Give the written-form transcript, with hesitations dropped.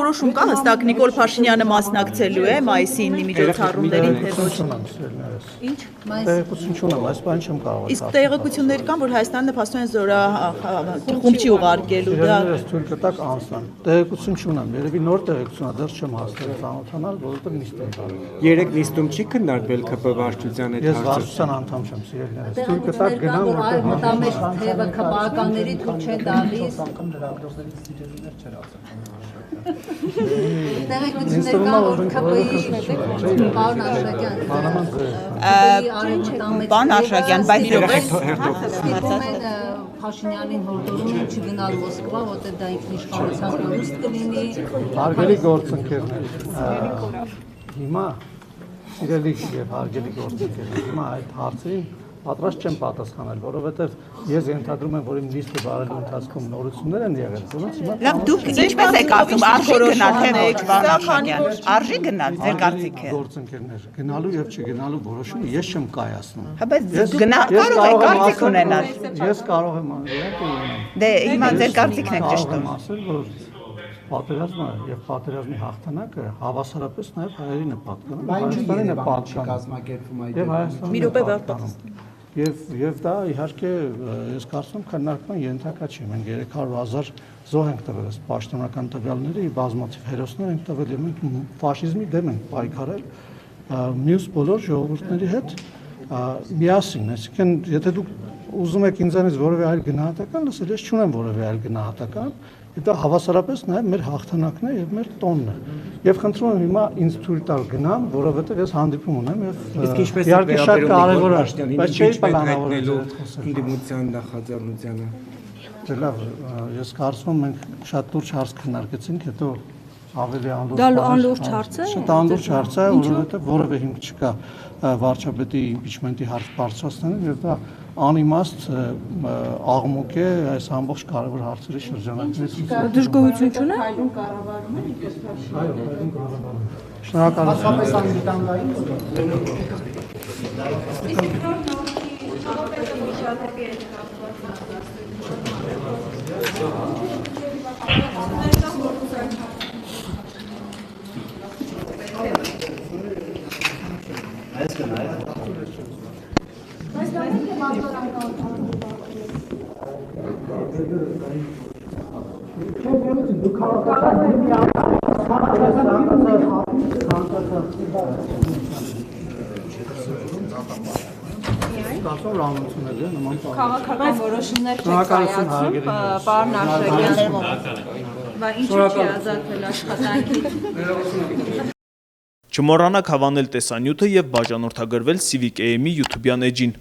որոշում կա հստակ Նիկոլ Փաշինյանը մասնակցելու է մայիսի 9-ի միջոցառումներին, թե ոչ։ Ինչ? Տեղեկություն չունեմ, այս բան չեմ կարող։ Իսկ տեղեկություններ կան, որ Հայաստանը նպաստում է զորախումբ չի ուղարկելու դա։ Ես թույլ կտակ անցնեմ։ Տեղեկություն չունեմ, երևի նոր տեղեկություն է, դեռ չեմ հասցրել ծանոթանալ, որովհետև նիստ եմ տալու։ Երեք նիստում չի քննարկվել ԿՊ վարչության հետ Ես վարչության անդամ չեմ, սիրելիներս։ Թույլ կտակ գնամ, որ մտամեջ թևը քպականների թույլ չեն տալիս։ Տեղեկություններ կան, որ ԿՊ-ի պարոն Աշակյան։ Պարոն Աշակյան, բայց Փաշինյանին հորդորում են չգնալ Մոսկվա, որտեղ դա ինքնիշխանության կորուստ կլինի։ Հարգելի գործընկերներ, հիմա սիրելի եւ հարգելի գործընկերներ, հիմա այդ հարցին պատրաստ չեմ պատասխանել, որովհետև ես ենթադրում եմ, որ իմ լիստը բարելու ընթացքում նորություններ են եղել, որոնց հիմա Լավ, դուք ինչպես եք ասում, արժի գնալ թե ոչ, պարոն Աշակյան, արժի գնալ, ձեր կարծիքը։ Գործընկերներ, գնալու եւ չգնալու որոշումը ես չեմ կայացնում։ Հա, բայց կարող եք կարծիք ունենալ։ Ես կարող եմ ունենալ։ Դե հիմա ձեր կարծիքն եք ճշտում։ Ասել, որ պատերազմը եւ պատերազմի հաղթանակը հավասարապես նաեւ հայերին է պատկանում, Հայաստանին է պատկանում։ Եվ Հայաստանը։ Մի րոպե վերջ։ Եվ դա իհարկե ես կարծում եմ քննարկման ենթակա չի։ Մենք 300,000 զոհ ենք տվել ըստ պաշտոնական տվյալների, բազմաթիվ հերոսներ ենք տվել եւ մենք ֆաշիզմի դեմ ենք պայքարել մյուս բոլոր ժողովուրդների հետ միասին։ Այսինքն, եթե դուք ուզում եք ինձանից որևէ այլ գնահատական լսել, ես չունեմ որևէ այլ գնահատական, դա հավասարապես նաեւ մեր հաղթանակն է եւ մեր տոնն է։ Եվ խնդրում եմ հիմա ինձ թույլ տալ գնամ, որովհետեւ ես հանդիպում ունեմ եւ իհարկե շատ կարեւոր է, բայց չի պլանավորելու ընդդիմության նախաձեռնությանը։ Դե լավ, ես կարծում եմ մենք շատ լուրջ հարց քննարկեցինք, հետո ավելի անլուրջ։ Դա անլուրջ հարց է։ Շատ անլուրջ հարց է, որովհետեւ որևէ հիմք չկա վարչապետի իմպիչմենտի հարց բարձրացնելու եւ դա անիմաստ աղմուկ է այս ամբողջ կարևոր հարցերի շրջանակներից։ Դժգոհություն չունե։ Քաղաքական որոշումներ չեք կայացում, պարոն Աշակյան, բայց ինչու՞ չի ազատվել աշխատանքից։ Չմոռանաք հավանել տեսանյութը եւ բաժանորդագրվել Civic AM-ի YouTube-յան էջին։